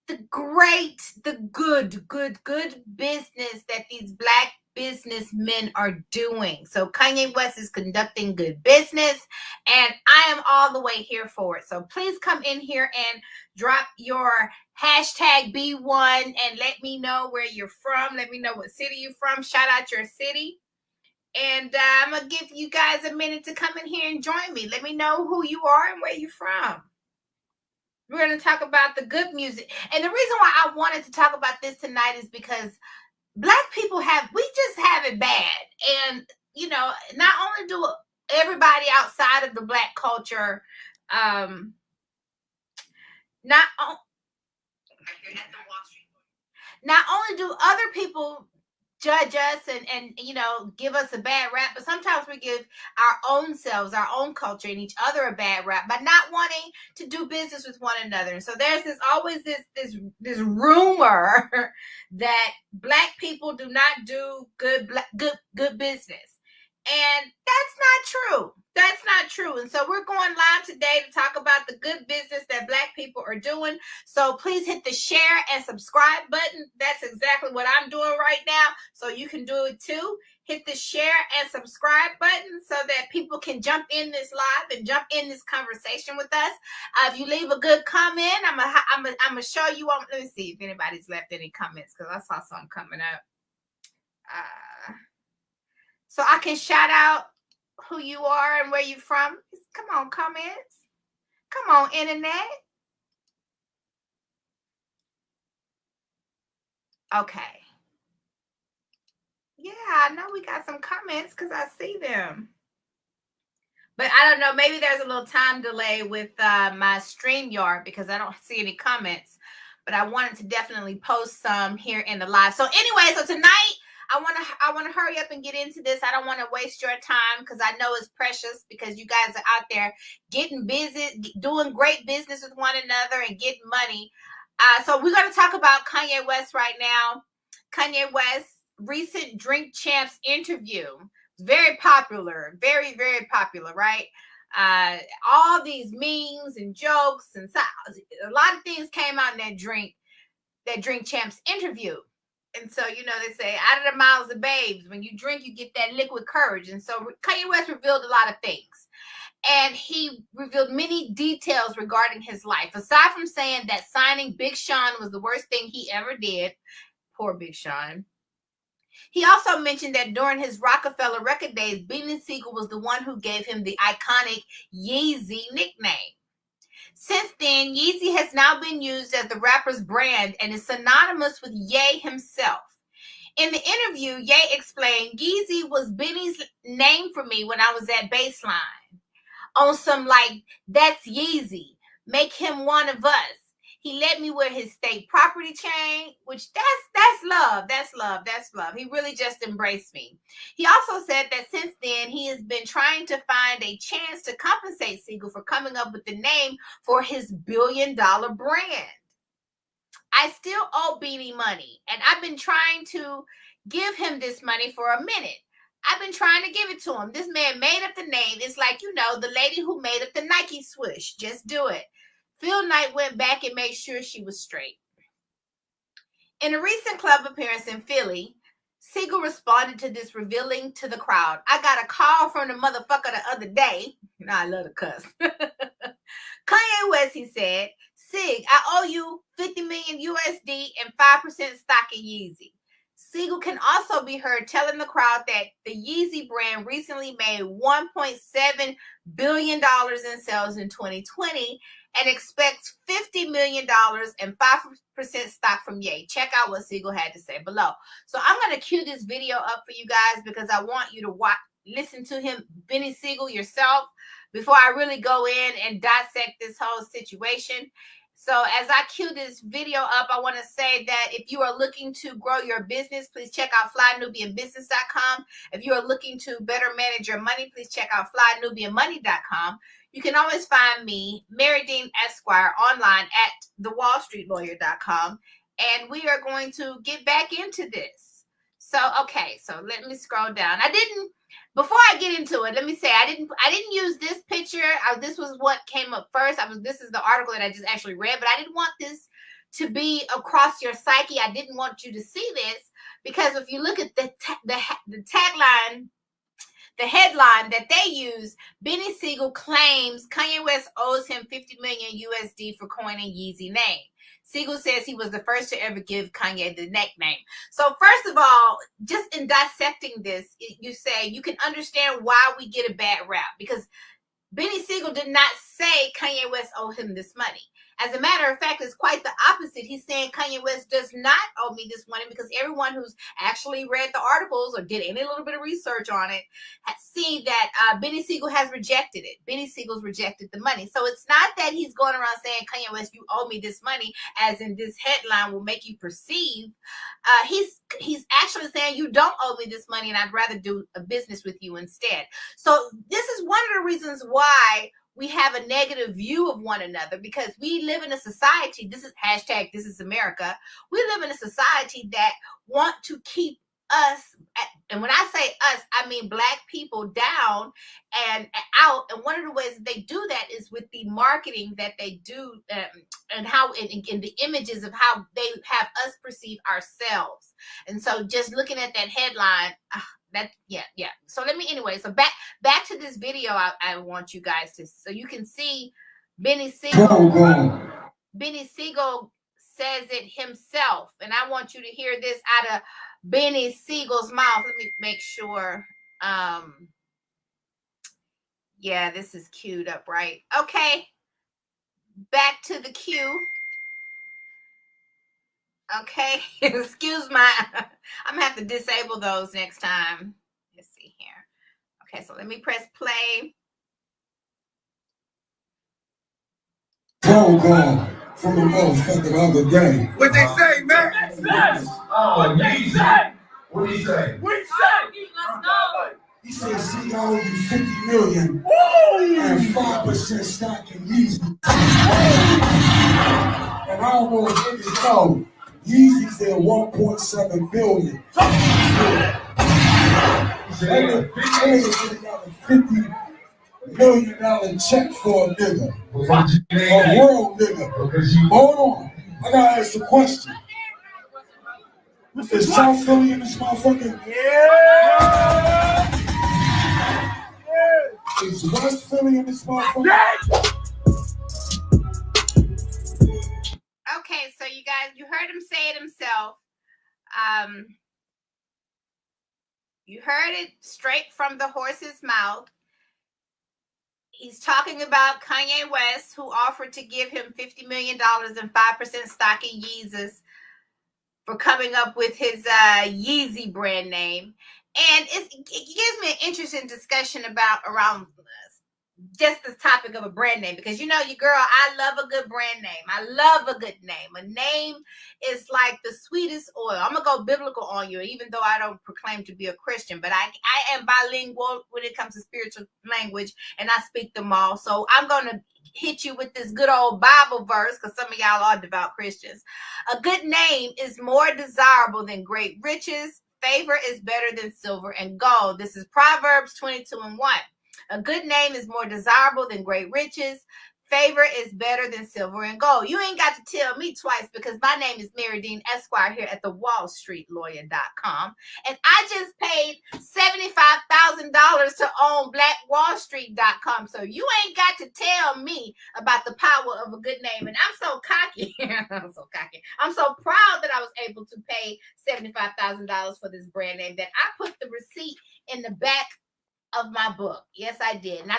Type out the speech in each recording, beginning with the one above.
the good business that these Black businessmen are doing. So Kanye West is conducting good business, and I am all the way here for it. So please come in here and drop your hashtag B1 and let me know where you're from. Let me know what city you're from. Shout out your city. And I'm going to give you guys a minute to come in here and join me. Let me know who you are and where you're from. We're going to talk about the good music. And the reason why I wanted to talk about this tonight is because Black people we just have it bad. And, you know, not only do everybody outside of the Black culture, not only do other people judge us and you know, give us a bad rap, but sometimes we give our own selves, our own culture, and each other a bad rap by not wanting to do business with one another. And so there's always this rumor that Black people do not do good business. And that's not true. That's not true. And so we're going live today to talk about the good business that Black people are doing. So please hit the share and subscribe button. That's exactly what I'm doing right now. So you can do it too. Hit the share and subscribe button so that people can jump in this live and jump in this conversation with us. If you leave a good comment, I'm gonna show you. Let me see if anybody's left any comments, because I saw something coming up. So I can shout out who you are and where you're from. Come on, comments. Come on, internet. Okay. Yeah, I know we got some comments because I see them. But I don't know, maybe there's a little time delay with my StreamYard because I don't see any comments. But I wanted to definitely post some here in the live. So anyway, so tonight, I want to hurry up and get into this. I don't want to waste your time because I know it's precious, because you guys are out there getting busy, doing great business with one another and getting money. So we're going to talk about Kanye West right now. Kanye West's recent Drink Champs interview. Very popular, very, very popular, right? All these memes and jokes and a lot of things came out in that Drink Champs interview. And so, you know, they say out of the mouths of babes, when you drink, you get that liquid courage. And so Kanye West revealed a lot of things. And he revealed many details regarding his life. Aside from saying that signing Big Sean was the worst thing he ever did. Poor Big Sean. He also mentioned that during his Rockefeller record days, Beanie Sigel was the one who gave him the iconic Yeezy nickname. Since then, Yeezy has now been used as the rapper's brand and is synonymous with Ye himself. In the interview, Ye explained, Yeezy was Beanie's name for me when I was at Baseline. On some like, that's Yeezy, make him one of us. He let me wear his state property chain, which that's love. That's love. That's love. He really just embraced me. He also said that since then, he has been trying to find a chance to compensate Sigel for coming up with the name for his billion-dollar brand. I still owe Beanie money, and I've been trying to give him this money for a minute. I've been trying to give it to him. This man made up the name. It's like, you know, the lady who made up the Nike swoosh. Just do it. Phil Knight went back and made sure she was straight. In a recent club appearance in Philly, Sigel responded to this, revealing to the crowd, I got a call from the motherfucker the other day. I love the cuss. Kanye West, he said, Sig, I owe you 50 million USD and 5% stock in Yeezy. Sigel can also be heard telling the crowd that the Yeezy brand recently made $1.7 billion in sales in 2020 and expects $50 million and 5% stock from Ye. Check out what Sigel had to say below. So I'm going to cue this video up for you guys because I want you to listen to him, Beanie Sigel, yourself before I really go in and dissect this whole situation. So as I cue this video up, I want to say that if you are looking to grow your business, please check out flynubianbusiness.com. If you are looking to better manage your money, please check out flynubianmoney.com. You can always find me, Mary Dean Esquire, online at thewallstreetlawyer.com. And we are going to get back into this. So, okay, so let me scroll down. Before I get into it, let me say I didn't use this picture. This was what came up first. This is the article that I just actually read, but I didn't want this to be across your psyche. I didn't want you to see this because if you look at the tagline, the headline that they use, Beanie Sigel claims Kanye West owes him 50 million USD for coining Yeezy name. Sigel says he was the first to ever give Kanye the nickname. So first of all, just in dissecting this, you say you can understand why we get a bad rap, because Beanie Sigel did not say Kanye West owed him this money. As a matter of fact, it's quite the opposite. He's saying Kanye West does not owe me this money, because everyone who's actually read the articles or did any little bit of research on it has seen that Beanie Sigel has rejected it. Beanie Sigel's rejected the money. So it's not that he's going around saying, Kanye West, you owe me this money, as in this headline will make you perceive. He's actually saying you don't owe me this money and I'd rather do a business with you instead. So this is one of the reasons why we have a negative view of one another, because we live in a society, this is hashtag this is America, we live in a society that want to keep us, and when I say us, I mean black people, down and out. And one of the ways they do that is with the marketing that they do, and how in the images of how they have us perceive ourselves. And so just looking at that headline, so let me, anyway, so back to this video. I want you guys to, so you can see Beanie Sigel. Beanie Sigel says it himself, and I want you to hear this out of Beanie Sigel's mouth. Let me make sure. Yeah, this is queued up, right? Okay, back to the queue. Okay, excuse my, I'm gonna have to disable those next time. Let's see here. Okay, so let me press play. Phone call from a motherfucker the other day. What they say, man? Oh, Yeezy. What did he say? What did he say? Let's go. He said, see, I owe you 50 million and 5% stock in Yeezy. And I don't know if niggas know, Yeezy's at 1.7 billion. That nigga got a $50 million check for a nigga. A world nigga. Hold on. I gotta ask a question. Is South Philly in this motherfucker? Yeah! Is West Philly in this motherfucker? Okay, so you guys, you heard him say it himself. You heard it straight from the horse's mouth. He's talking about Kanye West, who offered to give him $50 million and 5% stock in Yeezus for coming up with his Yeezy brand name. And it gives me an interesting discussion around just this topic of a brand name, because you know, your girl, I love a good brand name. I love a good name. A name is like the sweetest oil. I'm gonna go biblical on you, even though I don't proclaim to be a Christian, but I am bilingual when it comes to spiritual language, and I speak them all. So I'm gonna hit you with this good old Bible verse, because some of y'all are devout Christians. A good name is more desirable than great riches. Favor is better than silver and gold. This is Proverbs 22:1. A good name is more desirable than great riches. Favor is better than silver and gold. You ain't got to tell me twice, because my name is Mary Dean Esquire here at the WallStreetLawyer.com. And I just paid $75,000 to own BlackWallStreet.com. So you ain't got to tell me about the power of a good name. And I'm so cocky. I'm so cocky. I'm so proud that I was able to pay $75,000 for this brand name that I put the receipt in the back of my book. Yes, I did. And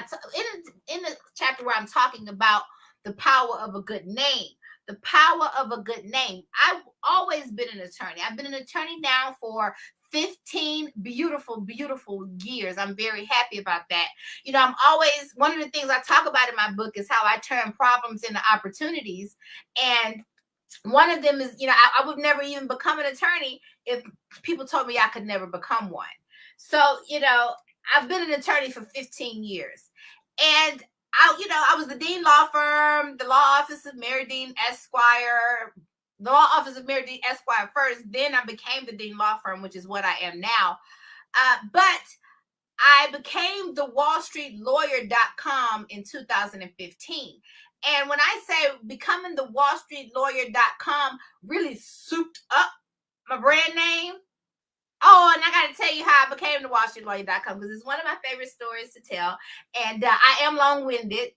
in the chapter where I'm talking about the power of a good name, the power of a good name. I've always been an attorney. I've been an attorney now for 15 beautiful, beautiful years. I'm very happy about that. You know, I'm always, one of the things I talk about in my book is how I turn problems into opportunities. And one of them is, you know, I would never even become an attorney if people told me I could never become one. So, you know, I've been an attorney for 15 years, and I was the Dean Law Firm, the law office of Mary Dean Esquire, the law office of Mary Dean Esquire first. Then I became the Dean Law Firm, which is what I am now. But I became the WallStreetLawyer.com in 2015. And when I say becoming the wallstreetlawyer.com really souped up my brand name. Oh, and I got to tell you how I became the wallstreetlawyer.com, because it's one of my favorite stories to tell. And I am long-winded.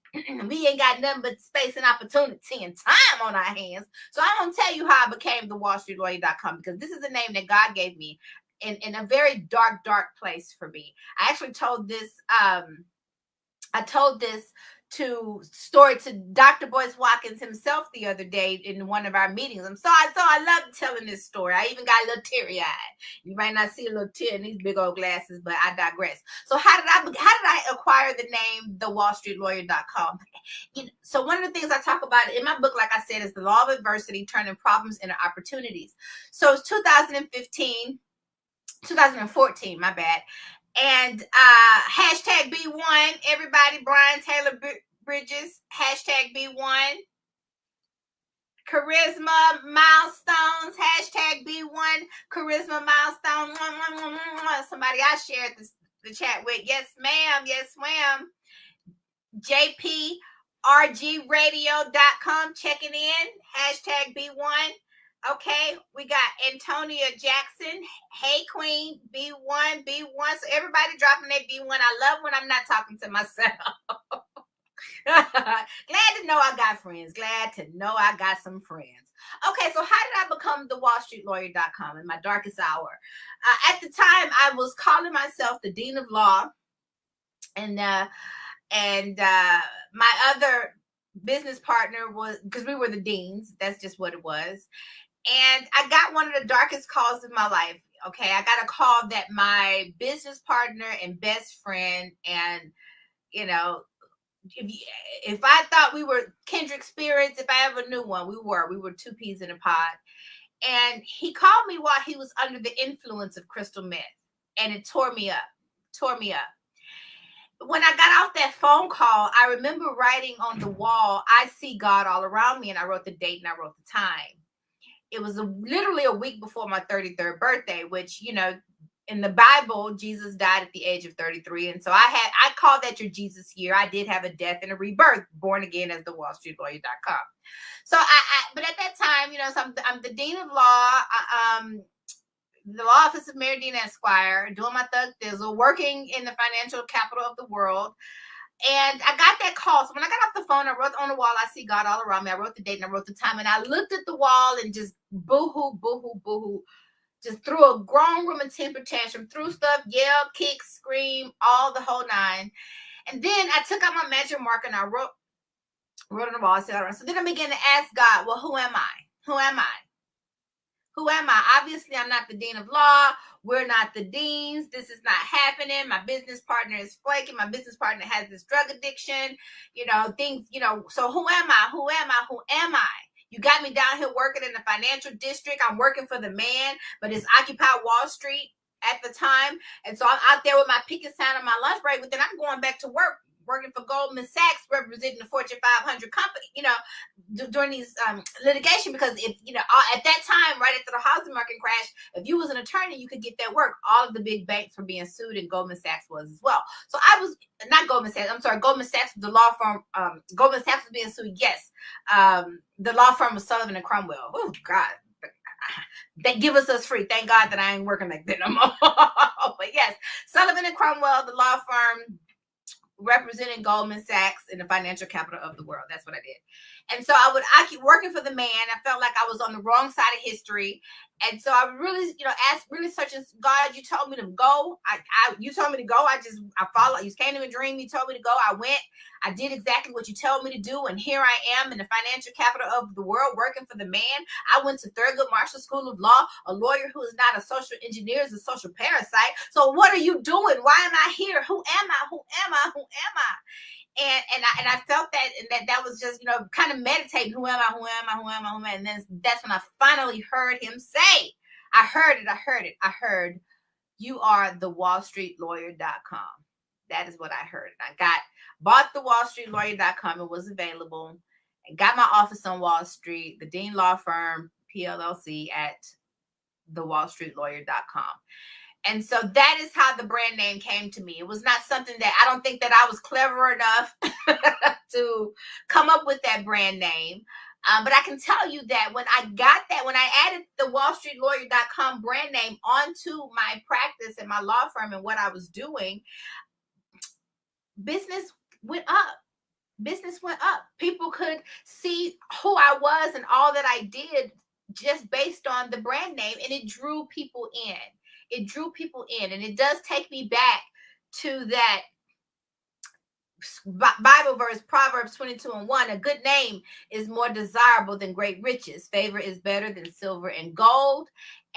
We ain't got nothing but space and opportunity and time on our hands. So I'm going to tell you how I became the wallstreetlawyer.com, because this is a name that God gave me in a very dark, dark place for me. I actually told this, story to Dr. Boyce Watkins himself the other day in one of our meetings. I love telling this story. I even got a little teary-eyed. You might not see a little tear in these big old glasses, but I digress. So how did I acquire the name thewallstreetlawyer.com? So one of the things I talk about in my book, like I said, is the law of adversity, turning problems into opportunities. So it's 2014, my bad. And hashtag B1, everybody, Brian Taylor Bridges, hashtag B1. Charisma milestones, hashtag B1, charisma milestone. Somebody I shared the chat with. Yes, ma'am. Yes, ma'am. JPRGradio.com checking in, hashtag B1. Okay, we got Antonia Jackson. Hey, Queen, B1. So everybody dropping that B1. I love when I'm not talking to myself. Glad to know I got friends. Glad to know I got some friends. Okay, so how did I become the wallstreetlawyer.com in my darkest hour? At the time, I was calling myself the Dean of Law. And my other business partner was, because we were the deans. That's just what it was. And I got one of the darkest calls of my life. Okay, I got a call that my business partner and best friend, and if I thought we were kindred spirits, if I ever knew one, we were two peas in a pod. And he called me while he was under the influence of crystal meth, and it tore me up. When I got off that phone call, I remember writing on the wall, "I see God all around me," and I wrote the date and I wrote the time. It was literally a week before my 33rd birthday, which, in the Bible, Jesus died at the age of 33. And so I call that your Jesus year. I did have a death and a rebirth, born again as the wallstreetlawyer.com. So but at that time, so I'm the Dean of Law, the law office of Mary Dean Esquire, doing my thug thizzle, working in the financial capital of the world. And I got that call. So when I got off the phone, I wrote on the wall, "I see God all around me." I wrote the date and I wrote the time. And I looked at the wall and just boo-hoo, boo-hoo, boo-hoo. Just threw a grown woman temper tantrum, threw stuff, yelled, kicked, screamed, all the whole nine. And then I took out my magic marker and I wrote on the wall. I said, all right. So then I began to ask God, well, who am I? Who am I? Who am I? Obviously, I'm not the Dean of Law. We're not the deans. This is not happening. My business partner is flaking. My business partner has this drug addiction, things, so who am I? Who am I? Who am I? You got me down here working in the financial district. I'm working for the man, but it's Occupy Wall Street at the time. And so I'm out there with my picket sign on my lunch break, but then I'm going back to work, working for Goldman Sachs, representing the Fortune 500 company, during these litigation, because if, at that time, right after the housing market crash, if you was an attorney, you could get that work. All of the big banks were being sued, and Goldman Sachs was as well. So I was not Goldman Sachs. I'm sorry. Goldman Sachs, the law firm, Goldman Sachs was being sued. Yes. The law firm was Sullivan and Cromwell. Oh God. They give us free. Thank God that I ain't working like that no more. But yes, Sullivan and Cromwell, the law firm representing Goldman Sachs in the financial capital of the world. That's what I did. And so I keep working for the man. I felt like I was on the wrong side of history. And so I really, really searching, God, you told me to go. You told me to go. I followed. You came to me a dream. You told me to go. I went. I did exactly what you told me to do. And here I am in the financial capital of the world, working for the man. I went to Thurgood Marshall School of Law. A lawyer who is not a social engineer is a social parasite. So what are you doing? Why am I here? Who am I? Who am I? Who am I? And I felt that, and that was just, kind of meditating. Who am I? Who am I? Who am I? Who am I? And then that's when I finally heard him say, I heard, "You are the wallstreetlawyer.com." That is what I heard. And I bought the wallstreetlawyer.com. It was available, and got my office on Wall Street, the Dean Law Firm, PLLC, at the wallstreetlawyer.com. And so that is how the brand name came to me. It was not something that I don't think that I was clever enough to come up with that brand name. But I can tell you that when I got that, when I added the wallstreetlawyer.com brand name onto my practice and my law firm and what I was doing, business went up. Business went up. People could see who I was and all that I did just based on the brand name, and it drew people in. It drew people in, and it does take me back to that Bible verse, Proverbs 22:1. A good name is more desirable than great riches. Favor is better than silver and gold.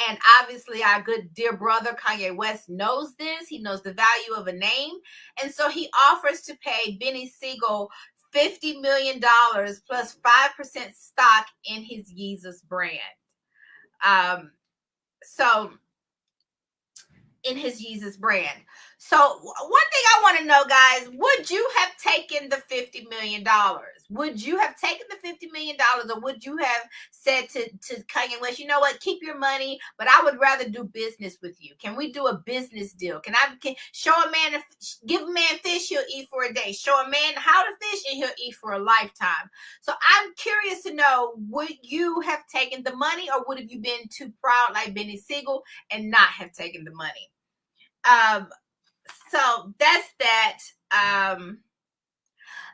And obviously our good dear brother Kanye West knows this. He knows the value of a name. And so he offers to pay Beanie Sigel $50 million plus 5% stock in his Yeezy brand. In his Yeezy brand. So one thing I want to know, guys, would you have taken the $50 million? Would you have taken the $50 million, or would you have said to Kanye West, you know what, keep your money, but I would rather do business with you. Can we do a business deal? Can show a man, give a man fish, he'll eat for a day. Show a man how to fish and he'll eat for a lifetime. So I'm curious to know, would you have taken the money, or would have you been too proud like Beanie Sigel and not have taken the money? So that's that.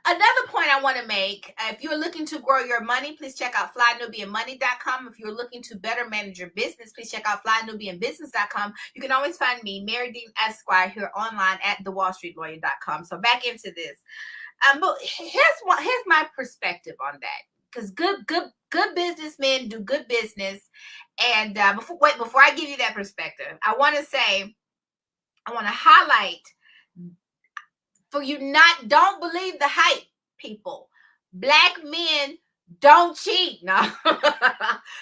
Another point I want to make, if you're looking to grow your money, please check out flynubianmoney.com. If you're looking to better manage your business, please check out flynubianbusiness.com. You can always find me, Mary Dean Esquire, here online at thewallstreetlawyer.com. So back into this. But here's my perspective on that. Because good businessmen do good business. And before I give you that perspective, I want to highlight for you, don't believe the hype, people. Black men don't cheat. No,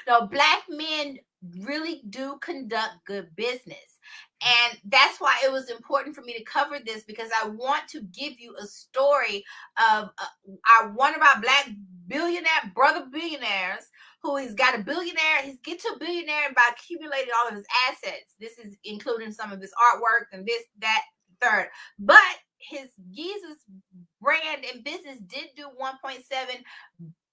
no, black men really do conduct good business. And that's why it was important for me to cover this, because I want to give you a story of one of our black brother billionaires, who he's got a billionaire. He's get to a billionaire by accumulating all of his assets. This is including some of his artwork and this, that, third. But his Yeezy brand and business did do 1.7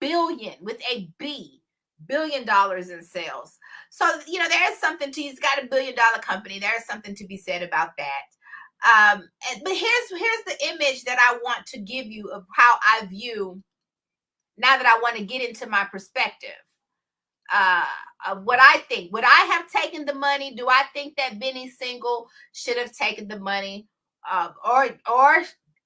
billion with a B, $1 billion in sales. So, you know, there is something to, he's got $1 billion company. There is something to be said about that. But here's the image that I want to give you of how I view, now that I want to get into my perspective. What I think. Would I have taken the money? Do I think that Beanie Sigel should have taken the money? Or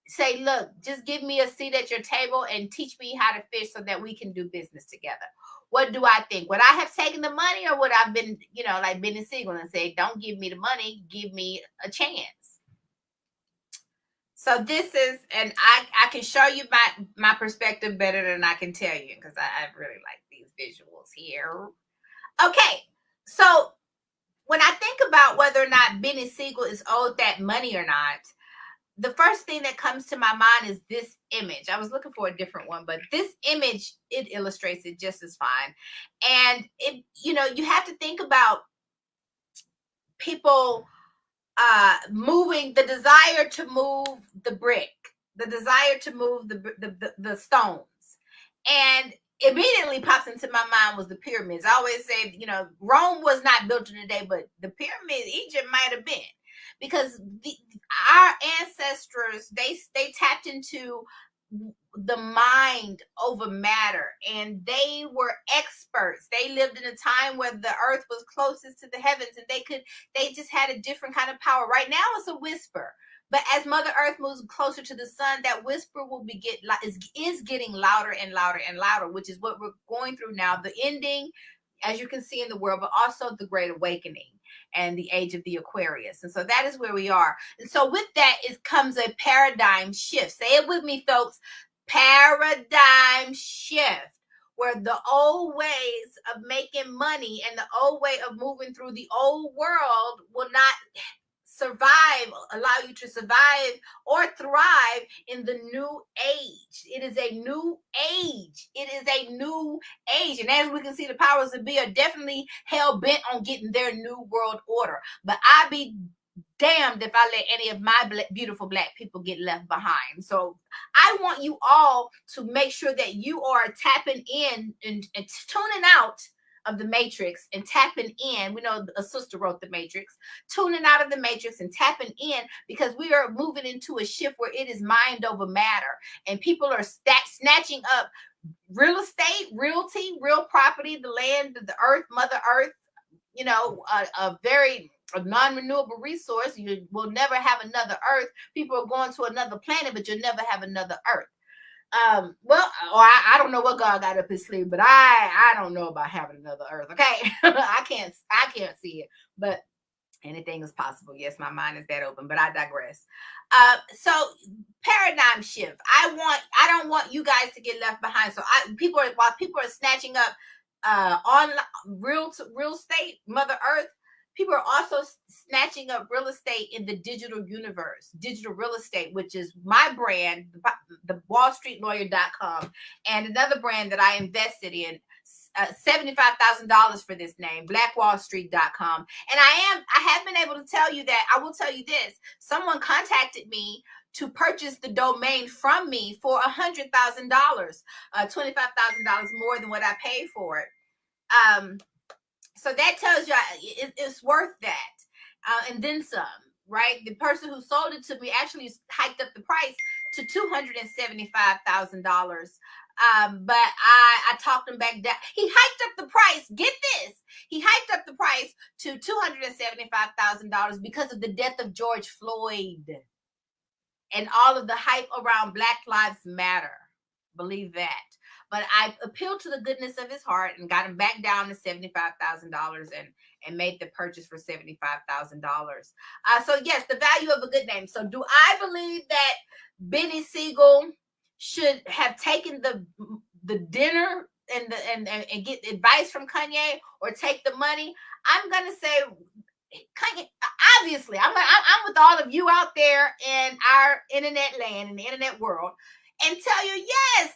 say, look, just give me a seat at your table and teach me how to fish so that we can do business together. What do I think? Would I have taken the money, or would I have been, you know, like Beanie Sigel and say, don't give me the money, give me a chance? So this is, and I can show you my perspective better than I can tell you, because I really like these visuals here. Okay, so when I think about whether or not Beanie Sigel is owed that money or not, the first thing that comes to my mind is this image. I was looking for a different one, but this image, it illustrates it just as fine. And it, you know, you have to think about people moving, the desire to move the brick, the desire to move the stones. And immediately pops into my mind was the pyramids. I always say, you know, Rome was not built in a day, but the pyramids, Egypt might have been, because our ancestors, they tapped into the mind over matter, and they were experts. They lived in a time where the earth was closest to the heavens, and they just had a different kind of power. Right now it's a whisper, but as Mother Earth moves closer to the sun, that whisper will is getting louder and louder and louder, which is what we're going through now. The ending, as you can see in the world, but also the Great Awakening and the age of the Aquarius. And so that is where we are. And so with that, it comes a paradigm shift. Say it with me, folks. Paradigm shift, where the old ways of making money and the old way of moving through the old world will not allow you to survive or thrive in the new age. It is a new age. It is a new age. And as we can see, the powers that be are definitely hell bent on getting their new world order. But I be damned if I let any of my beautiful Black people get left behind. So I want you all to make sure that you are tapping in and tuning out of the Matrix and tapping in. We know a sister wrote the Matrix. Tuning out of the Matrix and tapping in, because we are moving into a shift where it is mind over matter, and people are snatching up real estate, realty, real property, the land, the earth, Mother Earth. You know, a non-renewable resource. You will never have another Earth. People are going to another planet, but you'll never have another Earth. Well, I don't know what God got up his sleeve, but I don't know about having another Earth. Okay, I can't see it, but anything is possible. Yes, my mind is that open, but I digress. So paradigm shift. I don't want you guys to get left behind. So while people are snatching up on real estate, Mother Earth, people are also snatching up real estate in the digital universe, digital real estate, which is my brand, the wallstreetlawyer.com, and another brand that I invested in, $75,000 for this name, blackwallstreet.com. And I have been able to tell you that, I will tell you this, someone contacted me to purchase the domain from me for $100,000, $25,000 more than what I paid for it. So that tells you it's worth that, and then some, right? The person who sold it to me actually hiked up the price to $275,000. But I talked him back down. He hiked up the price. Get this. He hiked up the price to $275,000 because of the death of George Floyd and all of the hype around Black Lives Matter. Believe that. But I appealed to the goodness of his heart and got him back down to $75,000 and made the purchase for $75,000. So yes, the value of a good name. So do I believe that Beanie Sigel should have taken the dinner and get advice from Kanye, or take the money? I'm gonna say Kanye. Obviously, I'm with all of you out there in our internet land, in the internet world, and tell you, yes,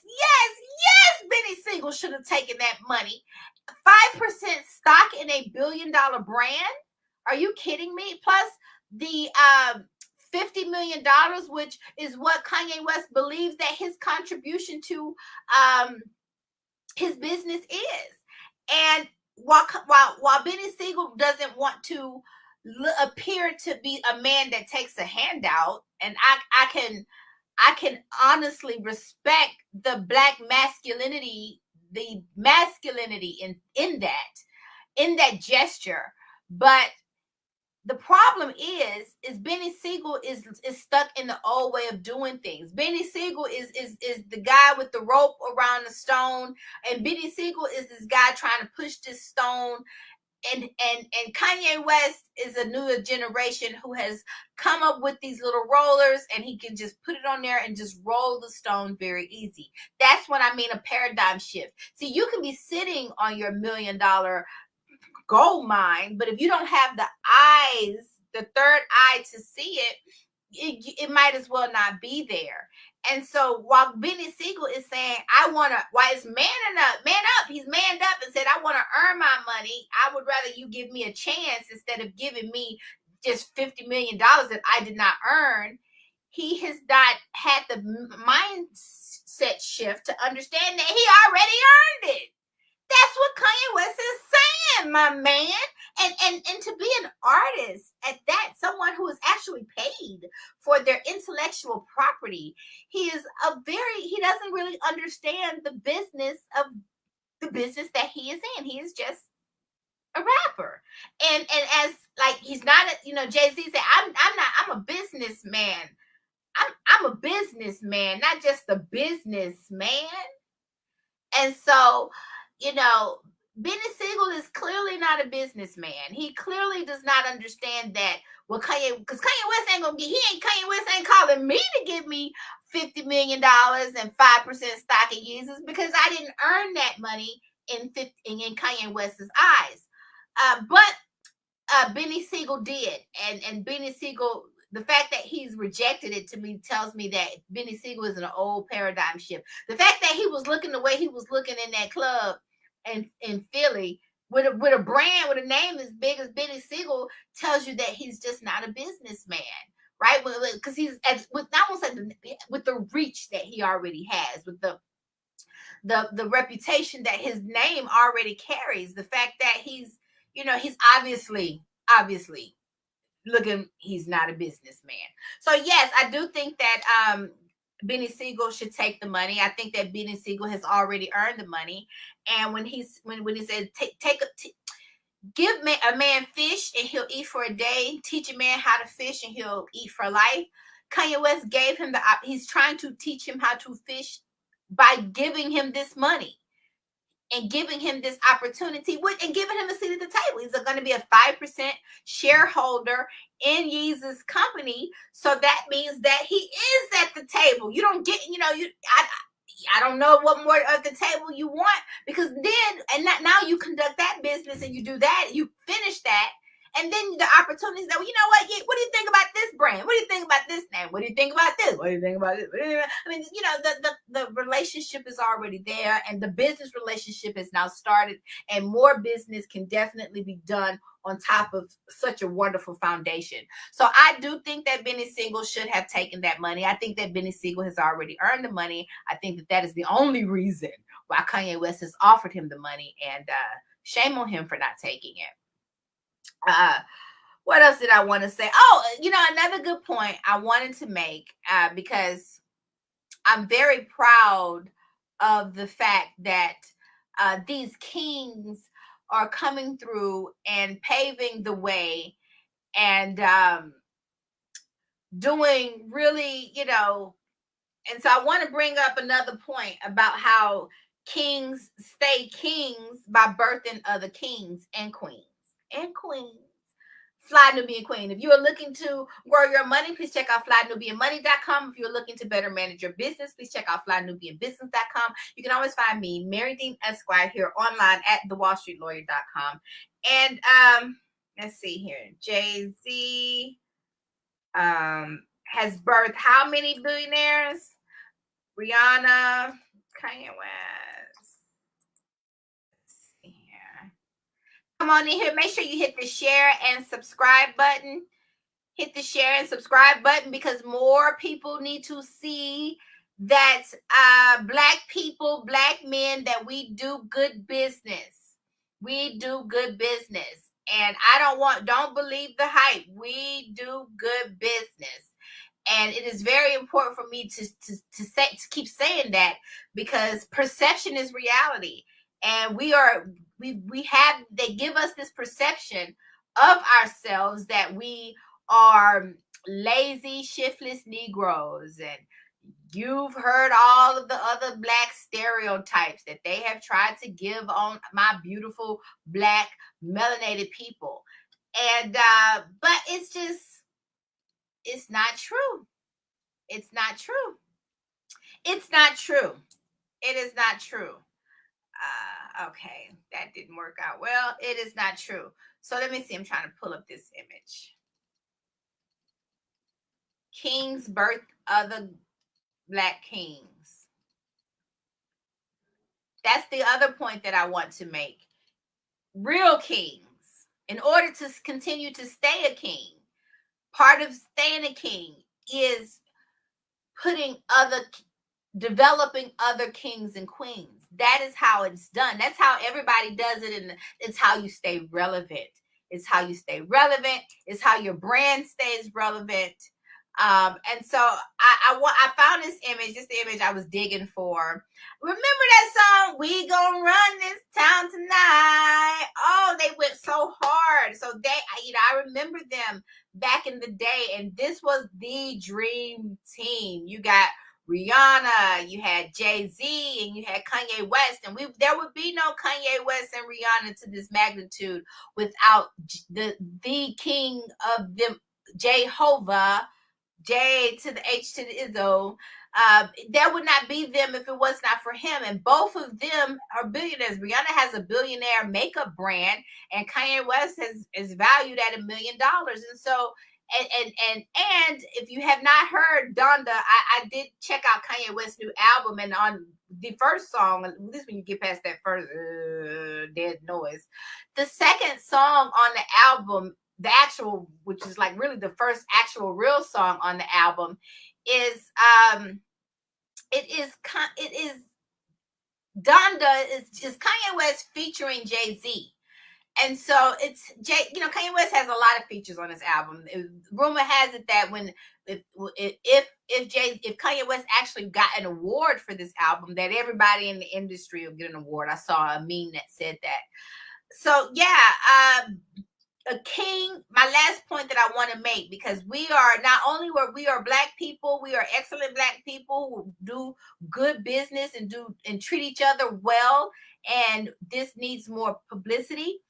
Beanie Sigel should have taken that money. 5% stock in a $1 billion brand? Are you kidding me? Plus the $50 million, which is what Kanye West believes that his contribution to his business is. And while Beanie Sigel doesn't want to appear to be a man that takes a handout, and I can honestly respect the Black masculinity, the masculinity in that gesture. But the problem is Beanie Sigel is stuck in the old way of doing things. Beanie Sigel is the guy with the rope around the stone, and Beanie Sigel is this guy trying to push this stone. And Kanye West is a newer generation who has come up with these little rollers, and he can just put it on there and just roll the stone very easy. That's what I mean, a paradigm shift. See, you can be sitting on your $1 million gold mine, but if you don't have the eyes, the third eye to see it, it might as well not be there. And so while Beanie Sigel is saying, while it's man up, he's manned up and said, I want to earn my money. I would rather you give me a chance instead of giving me just $50 million that I did not earn. He has not had the mindset shift to understand that he already earned it. That's what Kanye West is saying, my man. And to be an artist at that, someone who is actually paid for their intellectual property, he doesn't really understand the business that he is in. He is just a rapper. And as like, he's not, Jay-Z said, I'm a businessman. I'm a businessman, not just a businessman. And so, Beanie Sigel is clearly not a businessman. He clearly does not understand that. Well, because Kanye West Kanye West ain't calling me to give me $50 million and 5% stock in Yeezys, because I didn't earn that money in Kanye West's eyes. But Beanie Sigel did, and Beanie Sigel, the fact that he's rejected it, to me tells me that Beanie Sigel is an old paradigm shift. The fact that he was looking the way he was looking in that club in Philly with a brand, with a name as big as Beanie Sigel, tells you that he's just not a businessman, right? Because he's with the reach that he already has, with the reputation that his name already carries, the fact that he's obviously looking, he's not a businessman. So yes, I do think that Beanie Sigel should take the money. I think that Beanie Sigel has already earned the money. And when he said give a man fish and he'll eat for a day, teach a man how to fish and he'll eat for life, Kanye West gave him he's trying to teach him how to fish by giving him this money and giving him this opportunity and giving him a seat at the table. He's going to be a 5% shareholder in Yeezy's company. So that means that he is at the table. You don't get, I don't know what more of the table you want, because then, now you conduct that business and you do that, you finish that. And then the opportunities that, what do you think about this brand? What do you think about this name? What do you think about this? What do you think about this? I mean, the relationship is already there, and the business relationship has now started, and more business can definitely be done on top of such a wonderful foundation. So I do think that Beanie Sigel should have taken that money. I think that Beanie Sigel has already earned the money. I think that is the only reason why Kanye West has offered him the money, and shame on him for not taking it. What else did I want to say? Oh, another good point I wanted to make, because I'm very proud of the fact that these kings are coming through and paving the way and doing really, and so I want to bring up another point about how kings stay kings by birthing other kings and queens. Fly Nubian Queen. If you are looking to grow your money, please check out flynubianmoney.com. If you're looking to better manage your business, please check out flynubianbusiness.com. You can always find me, Mary Dean Esquire, here online at thewallstreetlawyer.com. And let's see here. Jay-Z has birthed how many billionaires? Rihanna, Kanye West. Come on in here. Make sure you hit the share and subscribe button. Hit the share and subscribe button, because more people need to see that Black people, Black men, that we do good business. We do good business. And don't believe the hype. We do good business. And it is very important for me to keep saying that, because perception is reality. And they give us this perception of ourselves that we are lazy, shiftless Negroes. And you've heard all of the other Black stereotypes that they have tried to give on my beautiful Black melanated people. And, but it's not true. It's not true. It's not true. It is not true. Okay, that didn't work out well. It is not true. So let me see. I'm trying to pull up this image. Kings birth other Black kings. That's the other point that I want to make. Real kings, in order to continue to stay a king, part of staying a king is developing other kings and queens. That is how it's done. That's how everybody does it, and it's how you stay relevant. It's how you stay relevant. It's how your brand stays relevant. And so I found this image. This image I was digging for. Remember that song, "We Gonna Run This Town Tonight"? Oh, they went so hard. So I remember them back in the day, and this was the dream team. You got Rihanna, you had Jay-Z, and you had Kanye West, and there would be no Kanye West and Rihanna to this magnitude without the king of them, Jehovah, J to the H to the Izzo. That would not be them if it was not for him. And both of them are billionaires. Rihanna has a billionaire makeup brand, and Kanye West is valued at $1 million. And so And if you have not heard Donda, I did check out Kanye West's new album, and on the first song, at least when you get past that first dead noise, the second song on the album, the actual, which is like really the first actual real song on the album, is it is Donda is Kanye West featuring Jay-Z. And so it's Kanye West has a lot of features on his album. Rumor has it that if Kanye West actually got an award for this album, that everybody in the industry will get an award. I saw a meme that said that. So yeah, a king. My last point that I want to make, because we are not only we are Black people, we are excellent Black people who do good business and treat each other well, and this needs more publicity.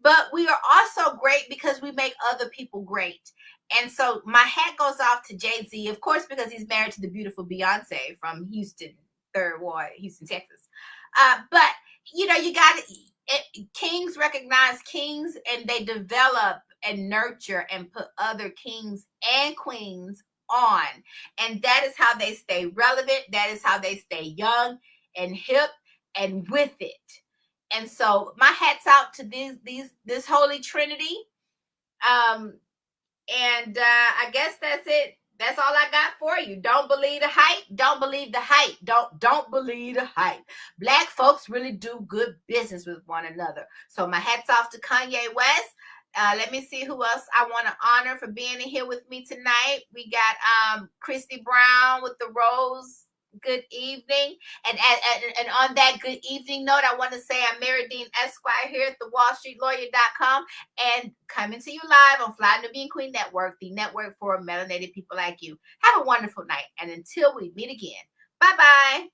But we are also great because we make other people great. And so my hat goes off to Jay-Z, of course, because he's married to the beautiful Beyonce from Houston, 3rd Ward, Houston, Texas. But you got kings recognize kings, and they develop and nurture and put other kings and queens on. And that is how they stay relevant. That is how they stay young and hip and with it. And so my hat's out to this holy trinity. I guess that's it. That's all I got for you. Don't believe the hype. Don't believe the hype. Don't believe the hype. Black folks really do good business with one another. So my hat's off to Kanye West. Let me see who else I want to honor for being in here with me tonight. We got Christy Brown with the rose. Good evening. And on that good evening note, I want to say I'm Mary Dean Esquire here at the WallStreetLawyer.com and coming to you live on Fly Nubian Queen Network, the network for melanated people like you. Have a wonderful night. And until we meet again, bye-bye.